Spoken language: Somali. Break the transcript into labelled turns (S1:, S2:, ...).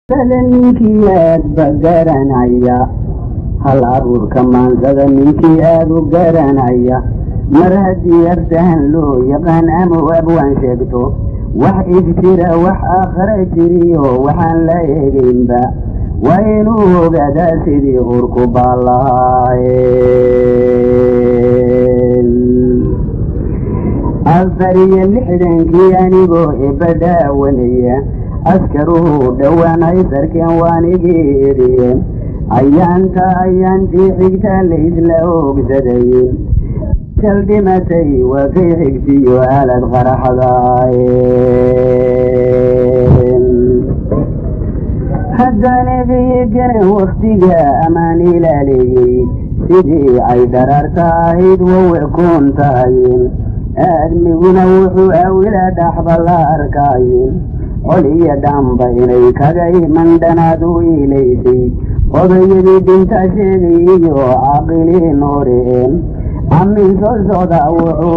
S1: ninkii aad ba garanaya hal abuurka maansada ninkii aad u garanaya mar haddii artahan loo yaqaan ama abwaan sheegto wax ijtira wax aakhara jiriyo waxaan la eegaynba waa inuu ogaadaa sidii urku baalaayeen 64 anigoo ibadaawanaya askaruhu dhawaanay sarkeen waanigii eriyeen ayaantii xigta laysla ogsadayeen kal dhimatay waa kay xigtiyo aalad qaraxdaayeen haddaan eegayeganan wakhtiga ammaan ilaaleeyey sidii ay dharaarta ahayd wawe koon tahayeen aadmiguna wuxuu awila dhaxba la arkaayeen col iyo dhaamba inay kaga iman dhanaad u iilaysay odayadii dhinta sheegayiyo caaqiliin horeen camin soo socda wuxuu